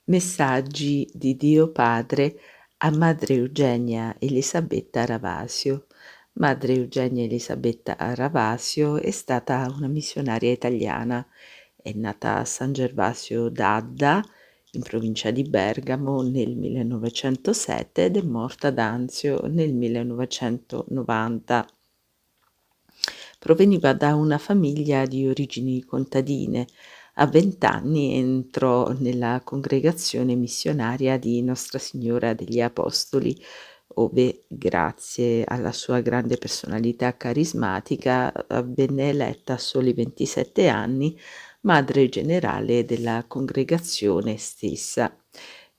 Messaggi di Dio Padre a Madre Eugenia Elisabetta Ravasio. Madre Eugenia Elisabetta Ravasio è stata una missionaria italiana. È nata a San Gervasio d'Adda, in provincia di Bergamo, nel 1907 ed è morta ad Anzio nel 1990. Proveniva da una famiglia di origini contadine. A 20 anni entrò nella congregazione missionaria di Nostra Signora degli Apostoli, ove, grazie alla sua grande personalità carismatica, venne eletta a soli 27 anni madre generale della congregazione stessa.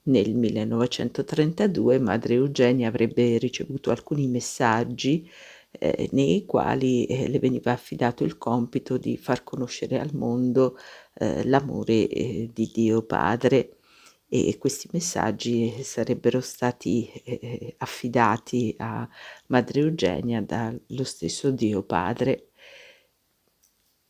Nel 1932 Madre Eugenia avrebbe ricevuto alcuni messaggi nei quali le veniva affidato il compito di far conoscere al mondo l'amore di Dio Padre, e questi messaggi sarebbero stati affidati a Madre Eugenia dallo stesso Dio Padre.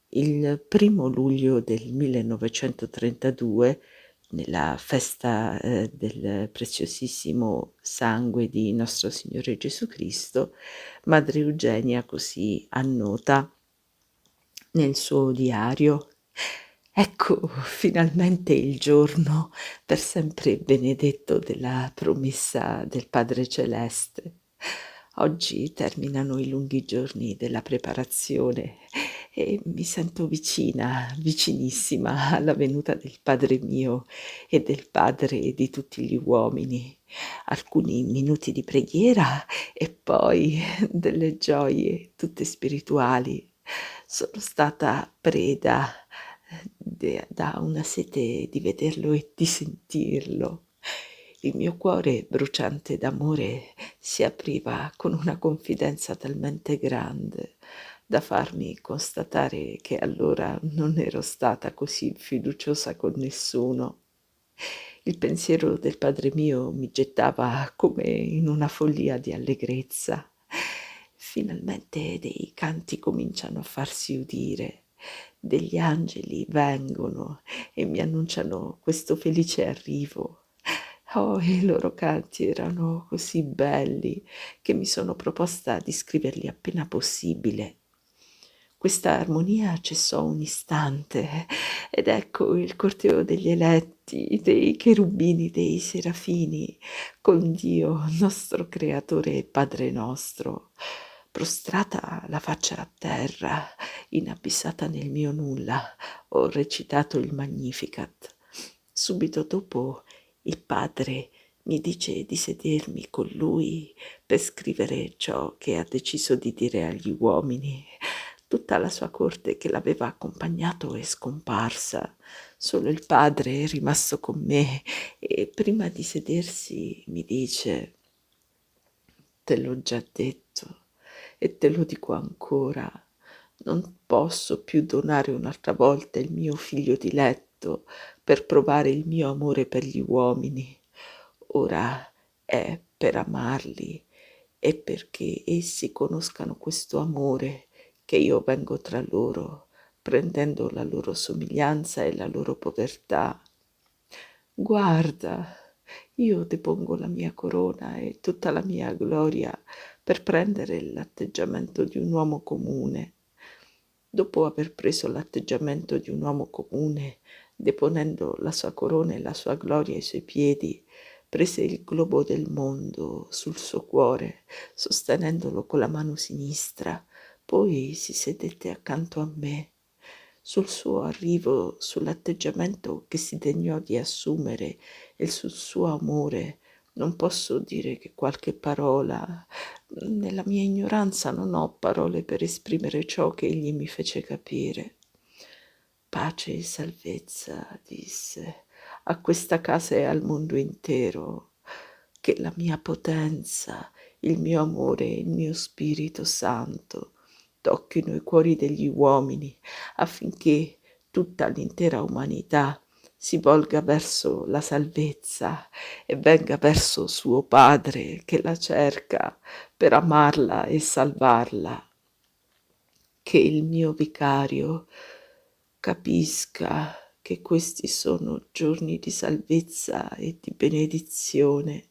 Il 1° luglio del 1932, nella festa del preziosissimo sangue di nostro Signore Gesù Cristo, Madre Eugenia così annota nel suo diario: ecco finalmente il giorno per sempre benedetto della promessa del Padre Celeste. Oggi terminano i lunghi giorni della preparazione e mi sento vicina, vicinissima alla venuta del Padre mio e del Padre di tutti gli uomini. Alcuni minuti di preghiera e poi delle gioie tutte spirituali. Sono stata preda da una sete di vederlo e di sentirlo. Il mio cuore, bruciante d'amore, si apriva con una confidenza talmente grande da farmi constatare che allora non ero stata così fiduciosa con nessuno. Il pensiero del Padre mio mi gettava come in una follia di allegrezza. Finalmente dei canti cominciano a farsi udire, degli angeli vengono e mi annunciano questo felice arrivo. Oh, i loro canti erano così belli che mi sono proposta di scriverli appena possibile. Questa armonia cessò un istante ed ecco il corteo degli eletti, dei cherubini, dei serafini, con Dio, nostro Creatore e Padre nostro. Prostrata la faccia a terra, inabissata nel mio nulla, ho recitato il Magnificat. Subito dopo il Padre mi dice di sedermi con lui per scrivere ciò che ha deciso di dire agli uomini. Tutta la sua corte che l'aveva accompagnato è scomparsa, solo il Padre è rimasto con me e prima di sedersi mi dice: te l'ho già detto e te lo dico ancora, non posso più donare un'altra volta il mio figlio diletto per provare il mio amore per gli uomini. Ora è per amarli e perché essi conoscano questo amore che io vengo tra loro, prendendo la loro somiglianza e la loro povertà. Guarda, io depongo la mia corona e tutta la mia gloria per prendere l'atteggiamento di un uomo comune. Dopo aver preso l'atteggiamento di un uomo comune, deponendo la sua corona e la sua gloria ai suoi piedi, prese il globo del mondo sul suo cuore, sostenendolo con la mano sinistra, poi si sedette accanto a me. Sul suo arrivo, sull'atteggiamento che si degnò di assumere e sul suo amore, non posso dire che qualche parola. Nella mia ignoranza non ho parole per esprimere ciò che egli mi fece capire. Pace e salvezza, disse, a questa casa e al mondo intero, che la mia potenza, il mio amore e il mio Spirito Santo tocchino i cuori degli uomini affinché tutta l'intera umanità si volga verso la salvezza e venga verso suo Padre che la cerca per amarla e salvarla. Che il mio vicario capisca che questi sono giorni di salvezza e di benedizione,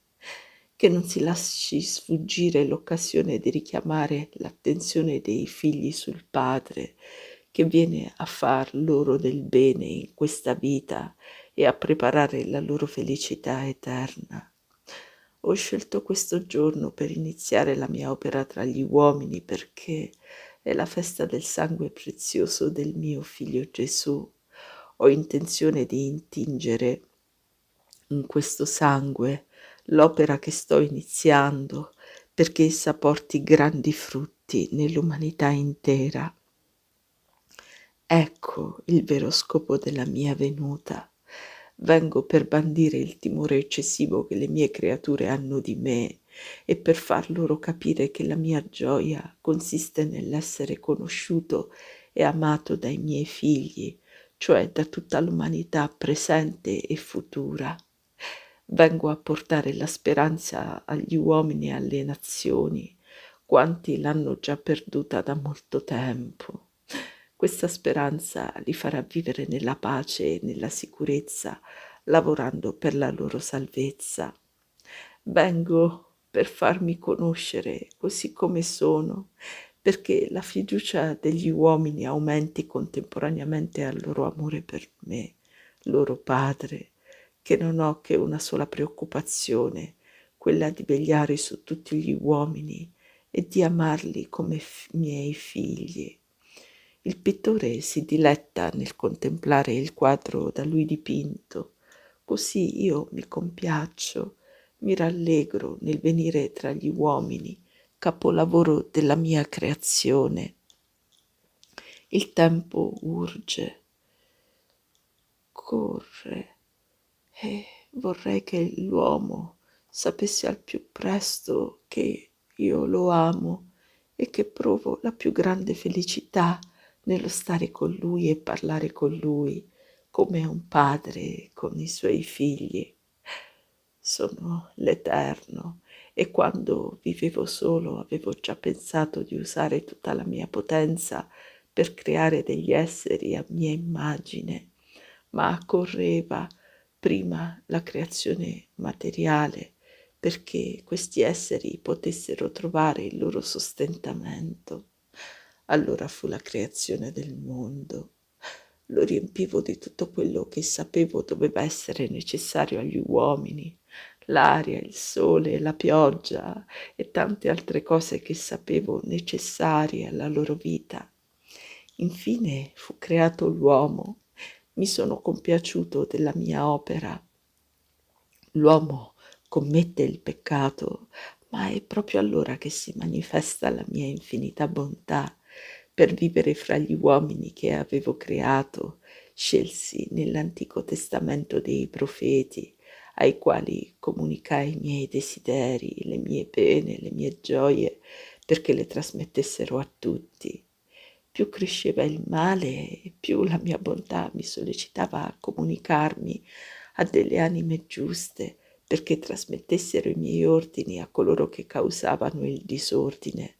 che non si lasci sfuggire l'occasione di richiamare l'attenzione dei figli sul Padre, che viene a far loro del bene in questa vita e a preparare la loro felicità eterna. Ho scelto questo giorno per iniziare la mia opera tra gli uomini perché è la festa del sangue prezioso del mio figlio Gesù. Ho intenzione di intingere in questo sangue l'opera che sto iniziando perché essa porti grandi frutti nell'umanità intera. Ecco il vero scopo della mia venuta. Vengo per bandire il timore eccessivo che le mie creature hanno di me e per far loro capire che la mia gioia consiste nell'essere conosciuto e amato dai miei figli, cioè da tutta l'umanità presente e futura. Vengo a portare la speranza agli uomini e alle nazioni, quanti l'hanno già perduta da molto tempo. Questa speranza li farà vivere nella pace e nella sicurezza, lavorando per la loro salvezza. Vengo per farmi conoscere così come sono, perché la fiducia degli uomini aumenti contemporaneamente al loro amore per me, loro Padre, che non ho che una sola preoccupazione, quella di vegliare su tutti gli uomini e di amarli come miei figli. Il pittore si diletta nel contemplare il quadro da lui dipinto, così io mi compiaccio, mi rallegro nel venire tra gli uomini, capolavoro della mia creazione. Il tempo urge, corre, e vorrei che l'uomo sapesse al più presto che io lo amo e che provo la più grande felicità nello stare con lui e parlare con lui, come un padre con i suoi figli. Sono l'Eterno e quando vivevo solo avevo già pensato di usare tutta la mia potenza per creare degli esseri a mia immagine, ma correva prima la creazione materiale perché questi esseri potessero trovare il loro sostentamento. Allora fu la creazione del mondo. Lo riempivo di tutto quello che sapevo doveva essere necessario agli uomini, l'aria, il sole, la pioggia e tante altre cose che sapevo necessarie alla loro vita. Infine fu creato l'uomo. Mi sono compiaciuto della mia opera. L'uomo commette il peccato, ma è proprio allora che si manifesta la mia infinita bontà. Per vivere fra gli uomini che avevo creato, scelsi nell'Antico Testamento dei profeti, ai quali comunicai i miei desideri, le mie pene, le mie gioie, perché le trasmettessero a tutti. Più cresceva il male, più la mia bontà mi sollecitava a comunicarmi a delle anime giuste, perché trasmettessero i miei ordini a coloro che causavano il disordine.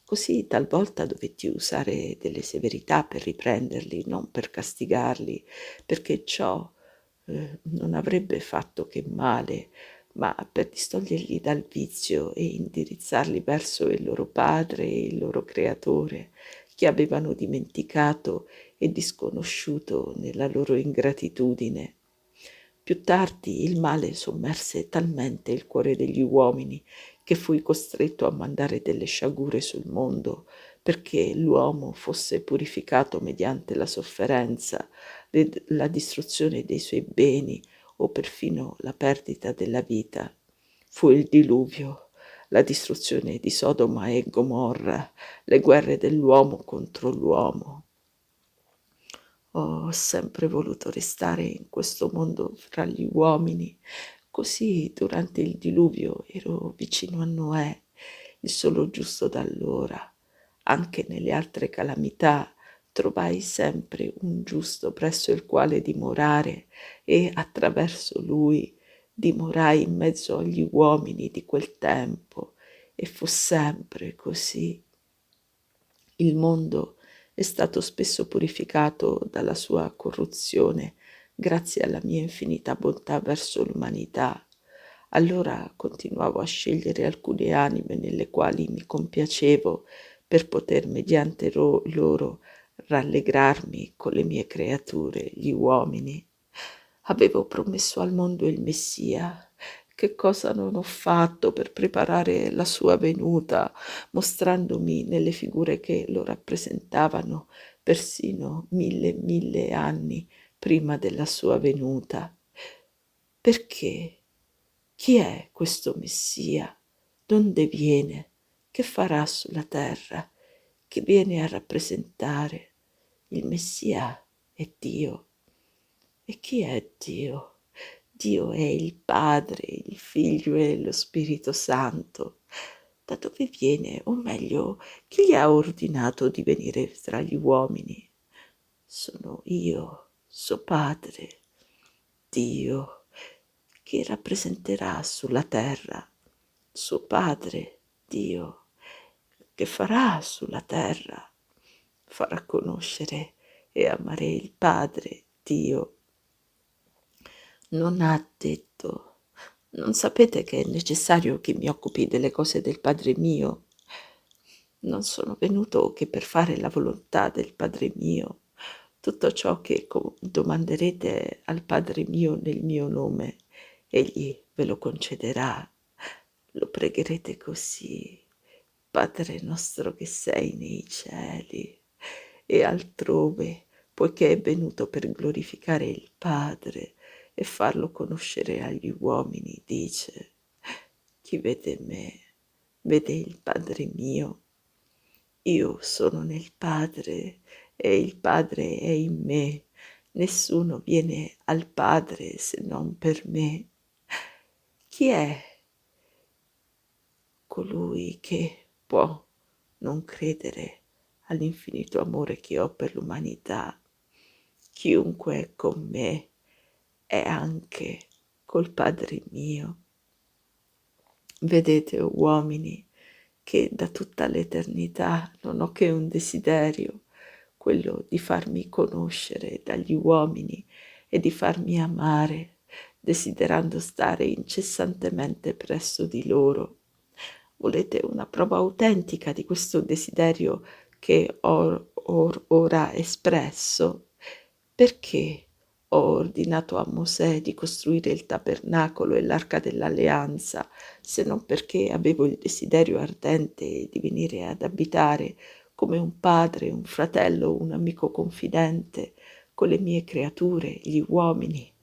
Così talvolta dovetti usare delle severità per riprenderli, non per castigarli, perché ciò non avrebbe fatto che male, ma per distoglierli dal vizio e indirizzarli verso il loro padre e il loro creatore, che avevano dimenticato e disconosciuto nella loro ingratitudine. Più tardi il male sommerse talmente il cuore degli uomini che fui costretto a mandare delle sciagure sul mondo perché l'uomo fosse purificato mediante la sofferenza, la distruzione dei suoi beni o perfino la perdita della vita. Fu il diluvio, la distruzione di Sodoma e Gomorra, le guerre dell'uomo contro l'uomo. Ho sempre voluto restare in questo mondo fra gli uomini, così durante il diluvio ero vicino a Noè, il solo giusto d'allora. Anche nelle altre calamità trovai sempre un giusto presso il quale dimorare e attraverso lui dimorai in mezzo agli uomini di quel tempo e fu sempre così. Il mondo è stato spesso purificato dalla sua corruzione grazie alla mia infinita bontà verso l'umanità. Allora continuavo a scegliere alcune anime nelle quali mi compiacevo per poter mediante loro rallegrarmi con le mie creature, gli uomini. Avevo promesso al mondo il Messia. Che cosa non ho fatto per preparare la sua venuta, mostrandomi nelle figure che lo rappresentavano persino 1000 anni prima della sua venuta. Perché? Chi è questo Messia? Donde viene? Che farà sulla terra? Che viene a rappresentare? Il Messia è Dio. E chi è Dio? Dio è il Padre, il Figlio e lo Spirito Santo. Da dove viene, o meglio, chi gli ha ordinato di venire tra gli uomini? Sono io, suo Padre, Dio, che rappresenterà sulla terra suo Padre, Dio, che farà sulla terra, farà conoscere e amare il Padre, Dio. Non ha detto: non sapete che è necessario che mi occupi delle cose del Padre mio? Non sono venuto che per fare la volontà del Padre mio. Tutto ciò che domanderete al Padre mio nel mio nome, egli ve lo concederà. Lo pregherete così: Padre nostro che sei nei cieli e altrove, poiché è venuto per glorificare il Padre e farlo conoscere agli uomini, dice: chi vede me, vede il Padre mio. Io sono nel Padre e il Padre è in me. Nessuno viene al Padre se non per me. Chi è colui che può non credere all'infinito amore che ho per l'umanità? Chiunque è con me è anche col Padre mio. Vedete, uomini, che da tutta l'eternità non ho che un desiderio, quello di farmi conoscere dagli uomini e di farmi amare, desiderando stare incessantemente presso di loro. Volete una prova autentica di questo desiderio che ho ora espresso? Perché ho ordinato a Mosè di costruire il tabernacolo e l'arca dell'alleanza, se non perché avevo il desiderio ardente di venire ad abitare come un padre, un fratello, un amico confidente con le mie creature, gli uomini.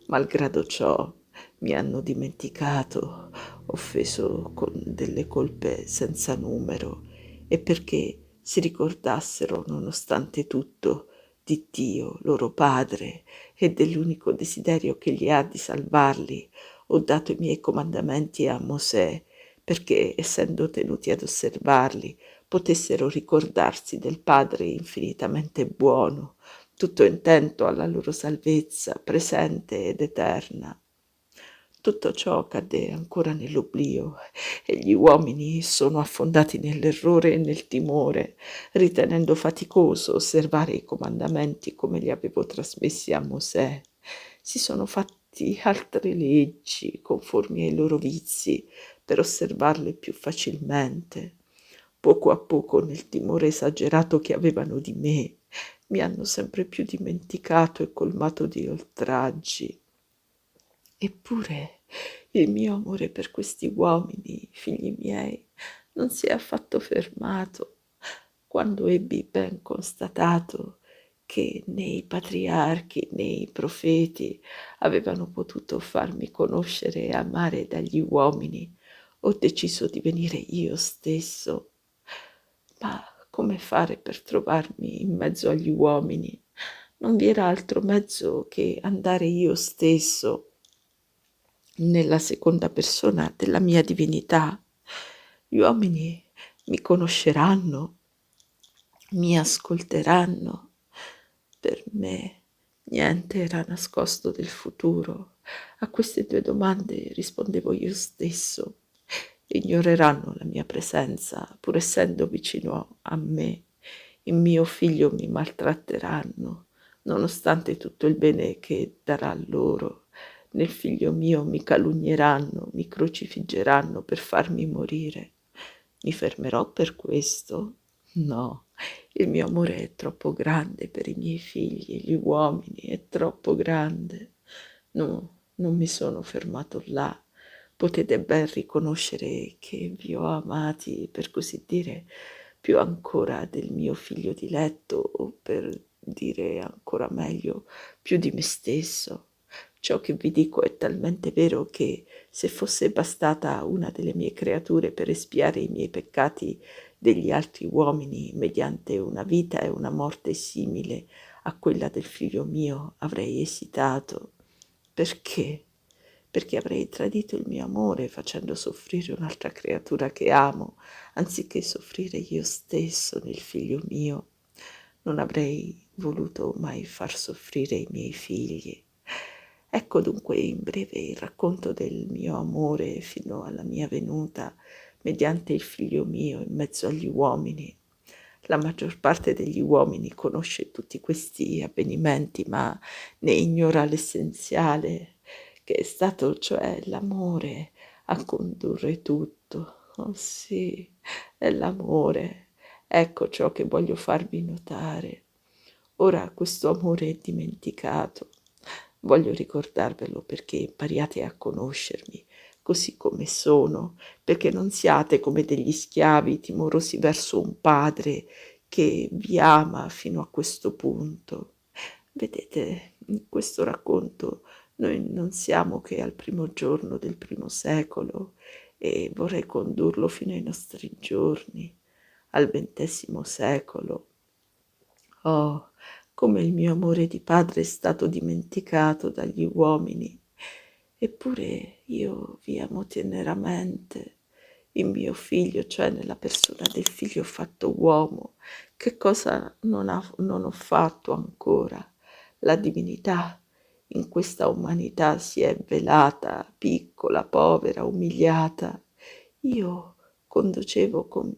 Malgrado ciò, mi hanno dimenticato, offeso con delle colpe senza numero, e perché si ricordassero, nonostante tutto, di Dio, loro Padre, e dell'unico desiderio che gli ha di salvarli, ho dato i miei comandamenti a Mosè, perché, essendo tenuti ad osservarli, potessero ricordarsi del Padre infinitamente buono, tutto intento alla loro salvezza, presente ed eterna. Tutto ciò cadde ancora nell'oblio e gli uomini sono affondati nell'errore e nel timore, ritenendo faticoso osservare i comandamenti come li avevo trasmessi a Mosè. Si sono fatti altre leggi conformi ai loro vizi per osservarle più facilmente. Poco a poco, nel timore esagerato che avevano di me, mi hanno sempre più dimenticato e colmato di oltraggi. Eppure il mio amore per questi uomini, figli miei, non si è affatto fermato quando ebbi ben constatato che né i patriarchi né i profeti avevano potuto farmi conoscere e amare dagli uomini. Ho deciso di venire io stesso. Ma come fare per trovarmi in mezzo agli uomini? Non vi era altro mezzo che andare io stesso nella seconda persona della mia divinità. Gli uomini mi conosceranno, mi ascolteranno. Per me niente era nascosto del futuro. A queste due domande rispondevo io stesso. Ignoreranno la mia presenza, pur essendo vicino a me. Il mio figlio mi maltratteranno, nonostante tutto il bene che darà loro. Nel figlio mio mi calunnieranno, mi crocifiggeranno per farmi morire. Mi fermerò per questo? No, il mio amore è troppo grande per i miei figli, gli uomini, è troppo grande. No, non mi sono fermato là. Potete ben riconoscere che vi ho amati, per così dire, più ancora del mio figlio diletto, o per dire ancora meglio, più di me stesso. Ciò che vi dico è talmente vero che se fosse bastata una delle mie creature per espiare i miei peccati degli altri uomini mediante una vita e una morte simile a quella del figlio mio, avrei esitato. Perché? Perché avrei tradito il mio amore facendo soffrire un'altra creatura che amo, anziché soffrire io stesso nel figlio mio. Non avrei voluto mai far soffrire i miei figli. Ecco dunque in breve il racconto del mio amore fino alla mia venuta mediante il figlio mio in mezzo agli uomini. La maggior parte degli uomini conosce tutti questi avvenimenti, ma ne ignora l'essenziale, che è stato cioè l'amore a condurre tutto. Oh sì, è l'amore. Ecco ciò che voglio farvi notare. Ora questo amore è dimenticato. Voglio ricordarvelo perché impariate a conoscermi così come sono, perché non siate come degli schiavi timorosi verso un padre che vi ama fino a questo punto. Vedete, in questo racconto noi non siamo che al primo giorno del primo secolo e vorrei condurlo fino ai nostri giorni, al XX secolo. Oh, come il mio amore di padre è stato dimenticato dagli uomini. Eppure io vi amo teneramente, in mio figlio, cioè nella persona del figlio fatto uomo. Che cosa non ho fatto ancora? La divinità in questa umanità si è velata, piccola, povera, umiliata. Io conducevo con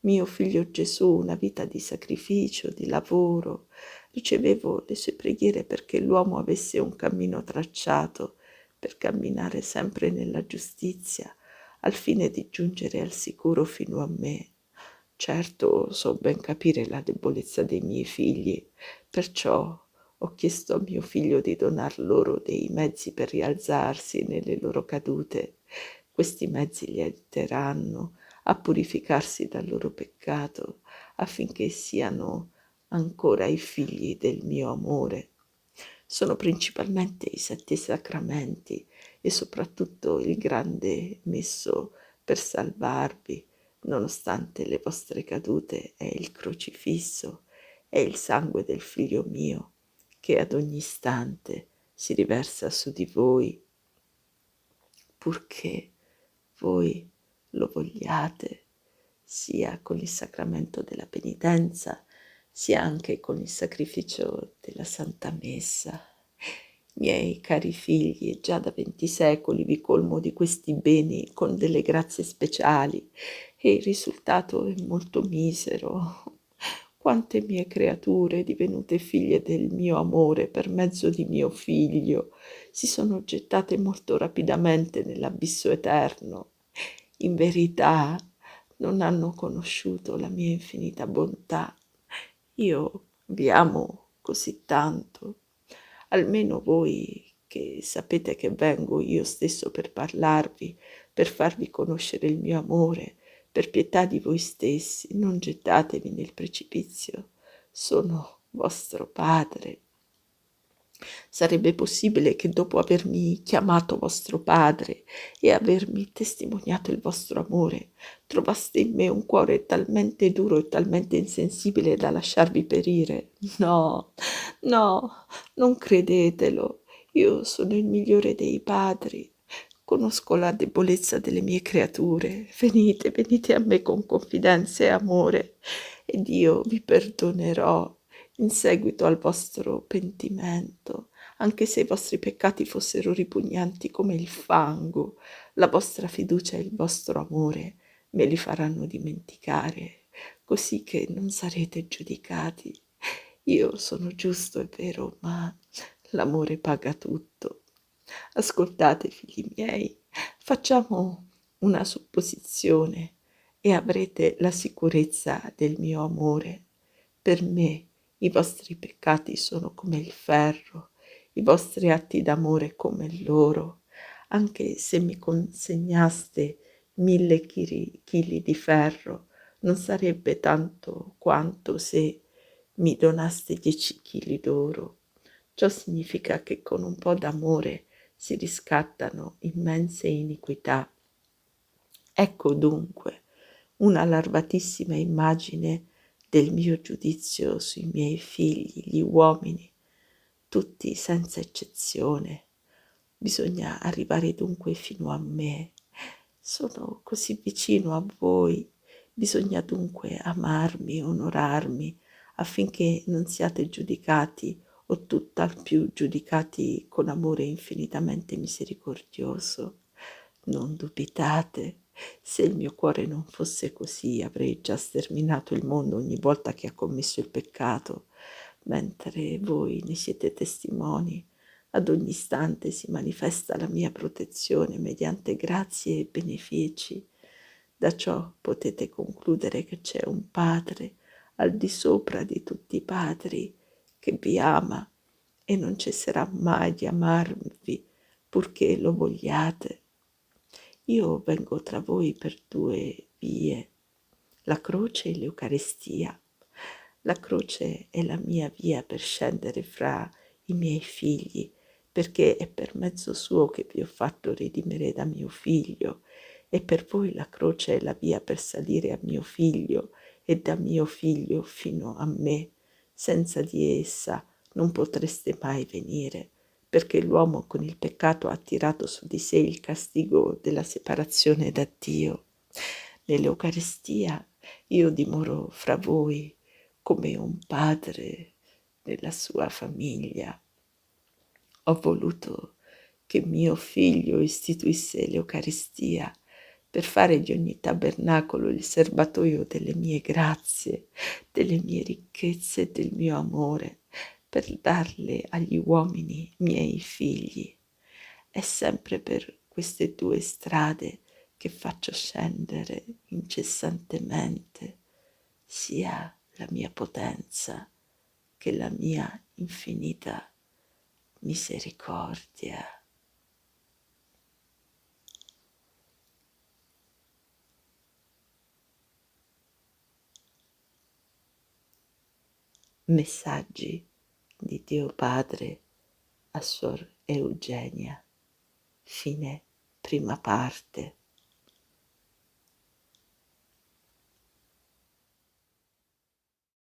mio figlio Gesù una vita di sacrificio, di lavoro, ricevevo le sue preghiere perché l'uomo avesse un cammino tracciato per camminare sempre nella giustizia, al fine di giungere al sicuro fino a me. Certo, so ben capire la debolezza dei miei figli, perciò ho chiesto a mio figlio di donar loro dei mezzi per rialzarsi nelle loro cadute. Questi mezzi li aiuteranno a purificarsi dal loro peccato, affinché siano ancora i figli del mio amore. Sono principalmente i 7 sacramenti e soprattutto il grande messo per salvarvi, nonostante le vostre cadute, è il crocifisso, è il sangue del figlio mio, che ad ogni istante si riversa su di voi, purché voi lo vogliate, sia con il sacramento della penitenza, sia anche con il sacrificio della Santa Messa. Miei cari figli, già da 20 secoli vi colmo di questi beni con delle grazie speciali e il risultato è molto misero. Quante mie creature, divenute figlie del mio amore per mezzo di mio figlio, si sono gettate molto rapidamente nell'abisso eterno. In verità non hanno conosciuto la mia infinita bontà. Io vi amo così tanto, almeno voi che sapete che vengo io stesso per parlarvi, per farvi conoscere il mio amore, per pietà di voi stessi, non gettatevi nel precipizio. Sono vostro padre. Sarebbe possibile che dopo avermi chiamato vostro padre e avermi testimoniato il vostro amore, trovaste in me un cuore talmente duro e talmente insensibile da lasciarvi perire? No, no, non credetelo. Io sono il migliore dei padri. Conosco la debolezza delle mie creature. Venite, venite a me con confidenza e amore, ed io vi perdonerò in seguito al vostro pentimento, anche se i vostri peccati fossero ripugnanti come il fango. La vostra fiducia e il vostro amore me li faranno dimenticare, così che non sarete giudicati. Io sono giusto, è vero, ma l'amore paga tutto. Ascoltate, figli miei, facciamo una supposizione e avrete la sicurezza del mio amore. Per me i vostri peccati sono come il ferro, i vostri atti d'amore come l'oro. Anche se mi consegnaste 1000 chili di ferro, non sarebbe tanto quanto se mi donaste 10 chili d'oro. Ciò significa che con un po' d'amore si riscattano immense iniquità. Ecco dunque una larvatissima immagine del mio giudizio sui miei figli, gli uomini, tutti senza eccezione. Bisogna arrivare dunque fino a me. Sono così vicino a voi. Bisogna dunque amarmi, onorarmi, affinché non siate giudicati o tutt'al più giudicati con amore infinitamente misericordioso. Non dubitate, se il mio cuore non fosse così, avrei già sterminato il mondo ogni volta che ha commesso il peccato, mentre voi ne siete testimoni. Ad ogni istante si manifesta la mia protezione mediante grazie e benefici. Da ciò potete concludere che c'è un Padre al di sopra di tutti i padri che vi ama e non cesserà mai di amarvi purché lo vogliate. Io vengo tra voi per due vie, la croce e l'Eucarestia. La croce è la mia via per scendere fra i miei figli, perché è per mezzo suo che vi ho fatto redimere da mio figlio, e per voi la croce è la via per salire a mio figlio e da mio figlio fino a me. Senza di essa non potreste mai venire, perché l'uomo con il peccato ha tirato su di sé il castigo della separazione da Dio. Nell'Eucaristia io dimoro fra voi come un padre nella sua famiglia. Ho voluto che mio figlio istituisse l'Eucaristia per fare di ogni tabernacolo il serbatoio delle mie grazie, delle mie ricchezze e del mio amore, per darle agli uomini miei figli. È sempre per queste due strade che faccio scendere incessantemente sia la mia potenza che la mia infinita misericordia. Messaggi di Dio Padre a Suor Eugenia. Fine prima parte.